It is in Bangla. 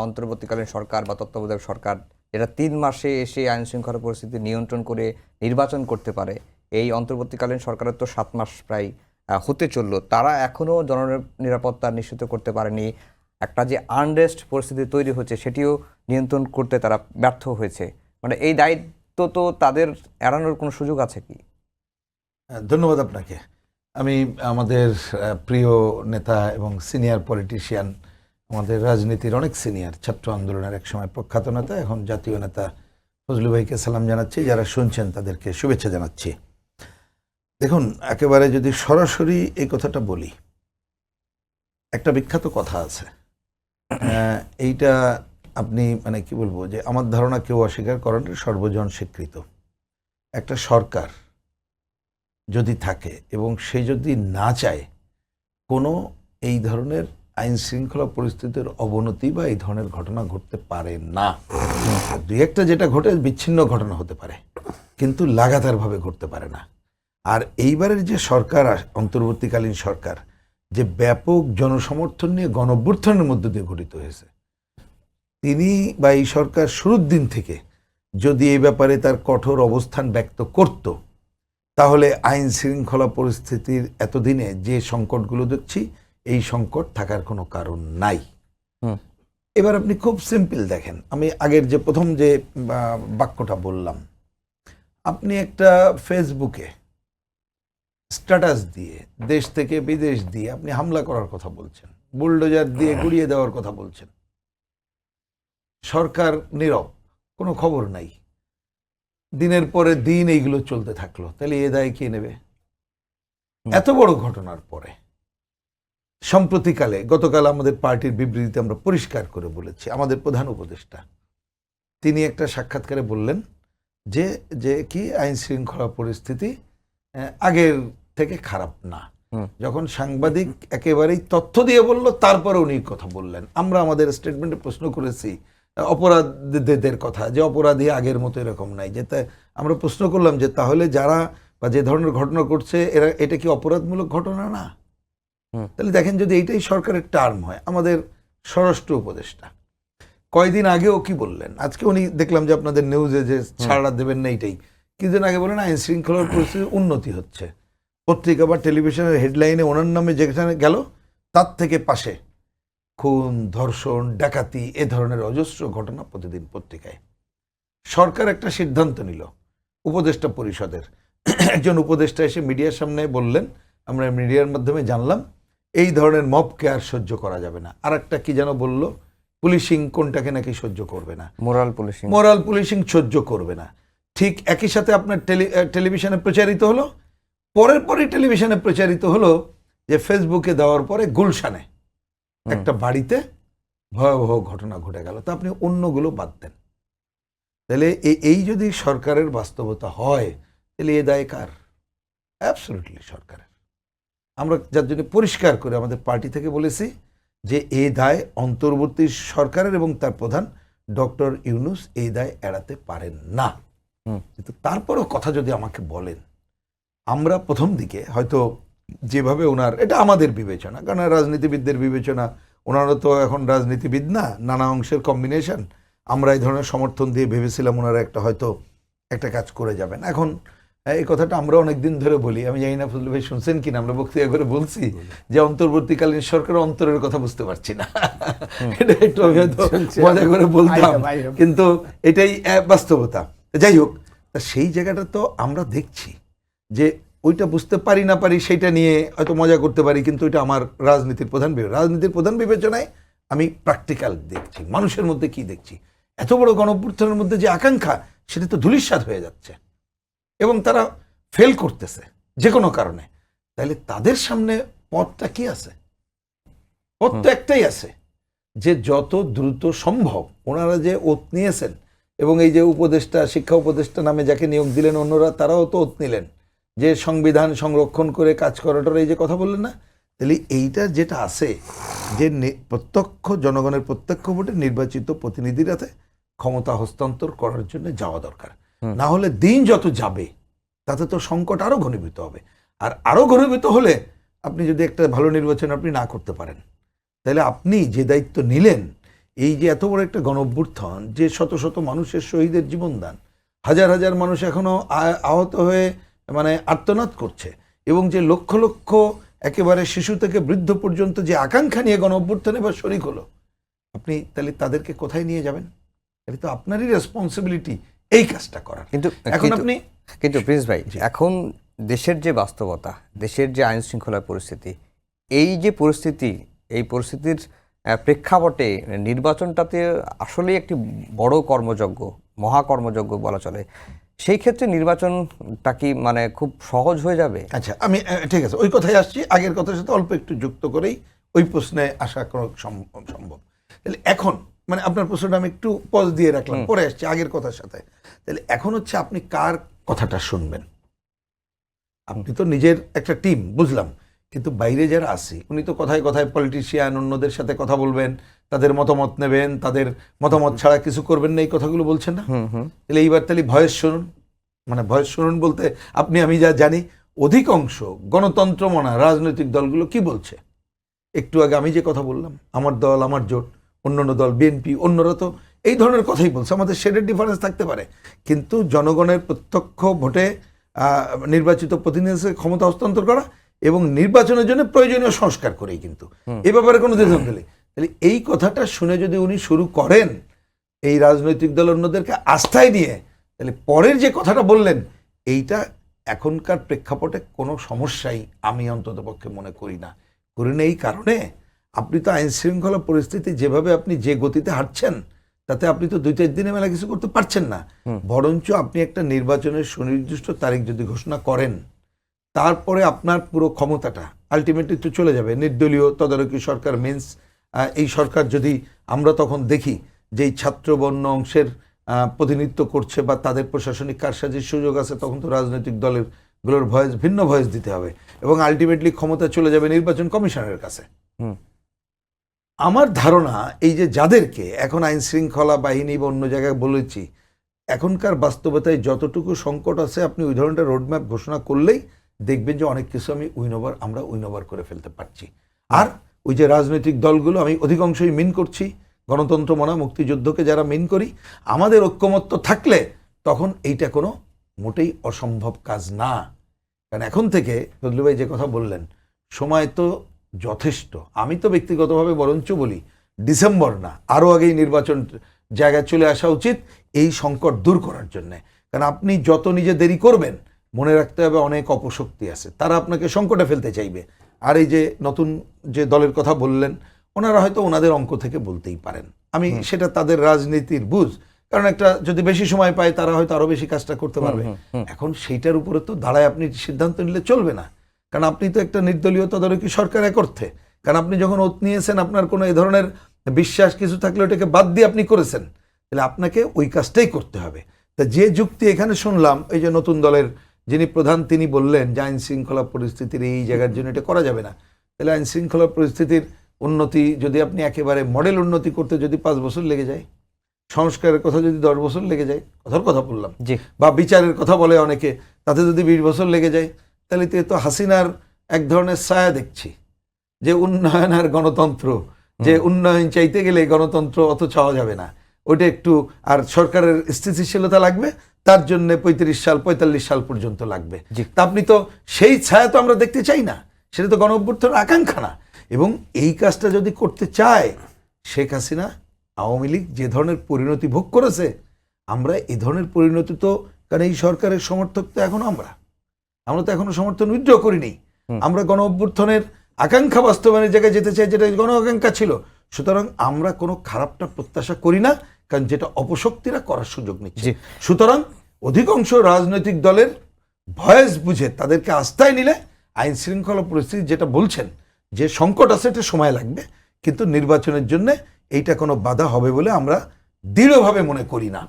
অন্তর্বর্তীকালীন সরকার বা তত্ত্বাবধায়ক সরকার যেটা ৩ মাসে এসে আইন শৃঙ্খলা পরিস্থিতি নিয়ন্ত্রণ করে নির্বাচন করতে পারে, এই অন্তর্বর্তীকালীন সরকারের তো ৭ মাস প্রায় হতে চলল, তারা এখনো জননিরাপত্তা নিশ্চিত করতে পারেনি। একটা যে আনরেস্ট পরিস্থিতি তৈরি হচ্ছে সেটিও নিয়ন্ত্রণ করতে তারা ব্যর্থ হয়েছে। মানে এই দায়িত্ব তো তাদের এড়ানোর কোনো সুযোগ আছে কি? ধন্যবাদ আপনাকে। আমি আমাদের প্রিয় নেতা এবং সিনিয়র পলিটিশিয়ান, আমাদের রাজনীতির অনেক সিনিয়র, ছাত্র আন্দোলনের একসময় প্রখ্যাত নেতা, এখন জাতীয় নেতা ফজলু ভাইকে সালাম জানাচ্ছি। যারা শুনছেন তাদেরকে শুভেচ্ছা জানাচ্ছি। দেখুন, একেবারে যদি সরাসরি এই কথাটা বলি, একটা বিখ্যাত কথা আছে, এইটা আপনি মানে কি বলবো, যে আমার ধারণা কেউ অস্বীকার করেন, সর্বজন স্বীকৃত। একটা সরকার যদি থাকে এবং সে যদি না চায় কোনো এই ধরনের আইন শৃঙ্খলা পরিস্থিতির অবনতি বা এই ধরনের ঘটনা ঘটতে পারে না। দুই একটা যেটা ঘটে বিচ্ছিন্ন ঘটনা হতে পারে, কিন্তু লাগাতারভাবে ঘটতে পারে না। আর এইবারের যে সরকার, অন্তর্বর্তীকালীন সরকার, যে ব্যাপক জনসমর্থন নিয়ে গণঅভ্যুত্থানের মধ্য দিয়ে গঠিত হয়েছে, তিনি বা এই সরকার শুরুর দিন থেকে যদি এই ব্যাপারে তার কঠোর অবস্থান ব্যক্ত করত, তাহলে আইন শৃঙ্খলা পরিস্থিতির এতদিনে যে সংকটগুলো দেখছি, এই সংকট থাকার কোনো কারণ নাই। এবার আপনি খুব সিম্পল দেখেন, আমি আগের যে প্রথম যে বাক্যটা বললাম, আপনি একটা ফেসবুকে স্ট্যাটাস দিয়ে দেশ থেকে বিদেশ দিয়ে আপনি হামলা করার কথা বলছেন, বুলডোজার দিয়ে গুড়িয়ে দেওয়ার কথা বলছেন, সরকার নীরব, কোনো খবর নাই, দিনের পরে দিন এইগুলো চলতে থাকলো, তাহলে এ দায় কে নেবে? এত বড় ঘটনার পরে সম্প্রতিকালে গতকাল আমাদের পার্টির বিবৃতিতে আমরা পরিষ্কার করে বলেছি, আমাদের প্রধান উপদেষ্টা তিনি একটা সাক্ষাৎকারে বললেন যে যে কি আইন শৃঙ্খলা পরিস্থিতি আগের থেকে খারাপ না। যখন সাংবাদিক একেবারেই তথ্য দিয়ে বলল, তারপরে উনি কথা বললেন। আমরা আমাদের স্টেটমেন্টে প্রশ্ন করেছি অপরাধীদের কথা, যে অপরাধী আগের মতো এরকম নাই, যে আমরা প্রশ্ন করলাম যে তাহলে যারা বা যে ধরনের ঘটনা ঘটছে এটা কি অপরাধমূলক ঘটনা না? তাহলে দেখেন, যদি এইটাই সরকারের টার্ম হয়, আমাদের স্বরাষ্ট্র উপদেষ্টা কয়দিন আগেও কি বললেন, আজকে উনি দেখলাম যে আপনাদের নিউজে যে ছাড়া দেবেন না, এইটাই কিছুদিন আগে বলেন আইন শৃঙ্খলার পরিস্থিতির উন্নতি হচ্ছে। পত্রিকা বা টেলিভিশনের হেডলাইনে ওনার নামে যেখানে গেল, তার থেকে পাশে খুন, ধর্ষণ, ডাকাতি, এ ধরনের অজস্র ঘটনা প্রতিদিন পত্রিকায়। সরকার একটা সিদ্ধান্ত নিল, উপদেষ্টা পরিষদের একজন উপদেষ্টা এসে মিডিয়ার সামনে বললেন, আমরা মিডিয়ার মাধ্যমে জানলাম এই ধরনের মবকে আর সহ্য করা যাবে না। আর একটা কি যেন বলল, পুলিশিং কোনটাকে নাকি সহ্য করবে না, মোরাল পুলিশিং সহ্য করবে না। ঠিক একই সাথে আপনার টেলিভিশনে প্রচারিত হলো, পরের পরে টেলিভিশনে প্রচারিত হলো যে ফেসবুকে দেওয়ার পরে গুলশানে একটা বাড়িতে ভয়াবহ ঘটনা ঘটে গেল। তা আপনি অন্যগুলো বাদ দেন, তাহলে এই যদি সরকারের বাস্তবতা হয়, তাহলে এ দায় কার? অ্যাবসলিউটলি সরকারের। আমরা যার জন্য পরিষ্কার করে আমাদের পার্টি থেকে বলেছি যে এই দায় অন্তর্বর্তী সরকারের এবং তার প্রধান ডক্টর ইউনূস এই দায় এড়াতে পারেন না। কিন্তু তারপরও কথা যদি আমাকে বলেন, আমরা প্রথম দিকে হয়তো যেভাবে ওনার, এটা আমাদের বিবেচনা, কারণ রাজনীতিবিদদের বিবেচনা, ওনারা তো এখন রাজনীতিবিদ না, নানা অংশের কম্বিনেশন, আমরা এই ধরনের সমর্থন দিয়ে ভেবেছিলাম ওনারা হয়তো একটা কাজ করে যাবেন। এখন এই কথাটা আমরা অনেকদিন ধরে বলি, আমি জানি না ফজলু ভাই শুনছেন কিনা, আমরা বক্তৃতা করে বলছি যে অন্তর্বর্তীকালীন সরকার অন্তরের কথা বুঝতে পারছি না, এটা একটু আমি হয়তো মজা করে বলতাম, কিন্তু এটাই বাস্তবতা। যাই হোক, সেই জায়গাটা তো আমরা দেখছি যে ওইটা বুঝতে পারি না পারি সেইটা নিয়ে হয়তো মজা করতে পারি, কিন্তু ওইটা আমার রাজনীতির প্রধান বিবেচনায় আমি প্র্যাকটিক্যাল দেখছি, মানুষের মধ্যে কি দেখছি, এত বড় গণঅভ্যুত্থানের মধ্যে যে আকাঙ্ক্ষা, সেটা তো ধূলিসাৎ হয়ে যাচ্ছে এবং তারা ফেল করতেছে যে কোনো কারণে। তাহলে তাদের সামনে পথটা কি আছে? পথ তো একটাই আছে, যে যত দ্রুত সম্ভব ওনারা যে ওত নিয়েছেন, এবং এই যে উপদেষ্টা, শিক্ষা উপদেষ্টা নামে যাকে নিয়োগ দিলেন অন্যরা, তারাও তো ওত নিলেন যে সংবিধান সংরক্ষণ করে কাজ করাটার, এই যে কথা বললেন না, তাহলে এইটা যেটা আছে যে প্রত্যক্ষ জনগণের প্রত্যক্ষ ভোটে নির্বাচিত প্রতিনিধির হাতে ক্ষমতা হস্তান্তর করার জন্য যাওয়া দরকার। না হলে দিন যত যাবে তাতে তো সংকট আরো ঘনীভূত হবে, আর আরো ঘনীভূত হলে আপনি যদি একটা ভালো নির্বাচন আপনি না করতে পারেন, তাহলে আপনি যে দায়িত্ব নিলেন এই যে এত বড় একটা গণঅভ্যুত্থান, যে শত শত মানুষের শহীদের জীবনদান, হাজার হাজার মানুষ এখনো আহত হয়ে মানে আর্তনাদ করছে, এবং যে লক্ষ লক্ষ একেবারে শিশু থেকে বৃদ্ধ পর্যন্ত যে আকাঙ্ক্ষা নিয়ে গণঅভ্যুত্থানে বা শরিক হলো, আপনি তাহলে তাদেরকে কোথায় নিয়ে যাবেন? এটা তো আপনারই রেসপন্সিবিলিটি এই কাজটা করার। কিন্তু এখন আপনি কিন্তু প্রিন্স ভাই, এখন দেশের যে বাস্তবতা, দেশের যে আইন শৃঙ্খলার পরিস্থিতি, এই যে পরিস্থিতি, এই পরিস্থিতির প্রেক্ষাপটে নির্বাচনটাতে আসলেই একটি বড় কর্মযজ্ঞ, মহাকর্মযজ্ঞ বলা চলে। সেই ক্ষেত্রে নির্বাচনটা কি মানে খুব সহজ হয়ে যাবে? আচ্ছা, আমি ঠিক আছে, ওই কথায় আসছি। আগের কথার সাথে অল্প একটু যুক্ত করেই ওই প্রশ্নে আসা করা সম্ভব। তাহলে এখন মানে আপনার প্রশ্নটা আমি একটু পজ দিয়ে রাখলাম, পরে আসছি আগের কথার সাথে। তাহলে এখন হচ্ছে আপনি কার কথাটা শুনবেন? আপনি তো নিজের একটা টিম, বুঝলাম, কিন্তু বাইরে যারা আছে উনি তো কথায় কথায় পলিটিশিয়ান, অন্যদের সাথে কথা বলবেন, তাদের মতামত নেবেন, তাদের মতামত ছাড়া কিছু করবেন না, এই কথাগুলো বলছেন না? তাহলে এইবার তাহলে ভয়েস শুনুন। মানে ভয়েস শুনুন বলতে আপনি আমি যা জানি, অধিকাংশ গণতন্ত্র মনা রাজনৈতিক দলগুলো কি বলছে? একটু আগে আমি যে কথা বললাম, আমার দল, আমার জোট, অন্যান্য দল, বিএনপি, অন্যরা তো এই ধরনের কথাই বলছে। আমাদের শেডের ডিফারেন্স থাকতে পারে, কিন্তু জনগণের প্রত্যক্ষ ভোটে নির্বাচিত প্রতিনিধিকে ক্ষমতা হস্তান্তর করা এবং নির্বাচনের জন্য প্রয়োজনীয় সংস্কার করেই কিন্তু এ ব্যাপারে কোনো দ্বিধা নেই। তাহলে এই কথাটা শুনে যদি উনি শুরু করেন এই রাজনৈতিক দল অন্যদেরকে আস্থায় নিয়ে, তাহলে পরের যে কথাটা বললেন এইটা এখনকার প্রেক্ষাপটে কোনো সমস্যাই আমি অন্তত পক্ষে মনে করি না। এই কারণে আপনি তো আইন শৃঙ্খলা পরিস্থিতি যেভাবে আপনি যে গতিতে হাঁটছেন, তাতে আপনি তো 2-4 দিনে মেলা কিছু করতে পারছেন না। বরঞ্চ আপনি একটা নির্বাচনের সুনির্দিষ্ট তারিখ যদি ঘোষণা করেন, তারপরে আপনার পুরো ক্ষমতাটা আলটিমেটলি তো চলে যাবে নির্দলীয় তদারকি সরকার মিন্স এই সরকার। যদি আমরা তখন দেখি যে এই ছাত্রবর্ণ অংশের প্রতিনিধিত্ব করছে বা তাদের প্রশাসনিক কারসাজির সুযোগ আছে, তখন তো রাজনৈতিক গুলোর ভয়েস, ভিন্ন ভয়েস দিতে হবে এবং আলটিমেটলি ক্ষমতা চলে যাবে নির্বাচন কমিশনের কাছে। আমার ধারণা এই যে যাদেরকে এখন আইন শৃঙ্খলা বাহিনী বা অন্য জায়গায় বলেছি, এখনকার বাস্তবতায় যতটুকু সংকট আছে, আপনি ওই ধরনের রোডম্যাপ ঘোষণা করলেই দেখবেন যে অনেক কিছু আমরা উইনওভার করে ফেলতে পারছি। আর ওই যে রাজনৈতিক দলগুলো, আমি অধিকাংশই মিন করছি, গণতন্ত্র মনা মুক্তিযুদ্ধকে যারা মিন করি, আমাদের ঐক্যমত্য থাকলে তখন এইটা কোনো মোটেই অসম্ভব কাজ না। কারণ এখন থেকে ফজলু ভাই যে কথা বললেন, সময় তো যথেষ্ট। আমি তো ব্যক্তিগতভাবে বরঞ্চ বলি ডিসেম্বর না, আরও আগেই নির্বাচন জায়গায় চলে আসা উচিত এই সংকট দূর করার জন্যে। কারণ আপনি যত নিজে দেরি করবেন, মনে রাখতে হবে অনেক অপশক্তি আছে, তারা আপনাকে সংকটে ফেলতে চাইবে। আর এই যে নতুন যে দলের কথা বললেন, ওনারা হয়তো ওনাদের অঙ্ক থেকে বলতেই পারেন, আমি সেটা তাদের রাজনীতির বুঝ, কারণ একটা যদি বেশি সময় পায় তারা হয়তো আরো বেশি কাজটা করতে পারবে। এখন সেইটার উপরে তো দাঁড়ায় আপনি সিদ্ধান্ত নিলে চলবে না, কারণ আপনি তো একটা নির্দলীয় তদারকি সরকার এক অর্থে। কারণ আপনি যখন ওত নিয়েছেন, আপনার কোনো এ ধরনের বিশ্বাস কিছু থাকলে ওটাকে বাদ দিয়ে আপনি করেছেন, তাহলে আপনাকে ওই কাজটাই করতে হবে। তা যে যুক্তি এখানে শুনলাম, এই যে নতুন দলের যিনি প্রধান তিনি বললেন যে আইন শৃঙ্খলা পরিস্থিতির এই জায়গার জন্য এটা করা যাবে না, তাহলে আইন শৃঙ্খলা পরিস্থিতির উন্নতি যদি আপনি একেবারে মডেল উন্নতি করতে যদি 5 বছর লেগে যায়, সংস্কারের কথা যদি 10 বছর লেগে যায়, কথার কথা বললাম, বা বিচারের কথা বলে অনেকে, তাতে যদি 20 বছর লেগে যায়, তাহলে তো হাসিনার এক ধরনের ছায়া দেখছি যে উন্নয়ন আর গণতন্ত্র, যে উন্নয়ন চাইতে গেলে গণতন্ত্র অত চাওয়া যাবে না, ওইটা একটু, আর সরকারের স্থিতিশীলতা লাগবে, তার জন্য 45 সাল পর্যন্ত লাগবে। তা আপনি তো সেই ছায়া তো আমরা দেখতে চাই না, সেটা তো গণঅভ্যুত্থানের আকাঙ্ক্ষা না। এবং এই কাজটা যদি করতে চায় শেখ হাসিনা, আওয়ামী লীগ যে ধরনের পরিণতি ভোগ করেছে, আমরা এই ধরনের পরিণতি তো, কারণ এই সরকারের সমর্থক তো এখনো আমরা তো এখনো সমর্থন উইথড্র করিনি। আমরা গণঅভ্যুত্থানের আকাঙ্ক্ষা বাস্তবায়নের জায়গায় যেতে চাই, যেটা গণ আকাঙ্ক্ষা ছিল। সুতরাং আমরা কোনো খারাপটা প্রত্যাশা করি না, কারণ যেটা অপশক্তিরা করার সুযোগ নিচ্ছে। সুতরাং অধিকাংশ রাজনৈতিক দলের ভয়েস বুঝে তাদেরকে আস্থায় নিলে আইন শৃঙ্খলা পরিস্থিতি যেটা বলছেন যে সংকট আছে, এটা সময় লাগবে, কিন্তু নির্বাচনের জন্য এইটা কোনো বাধা হবে বলে আমরা দৃঢ়ভাবে মনে করি না।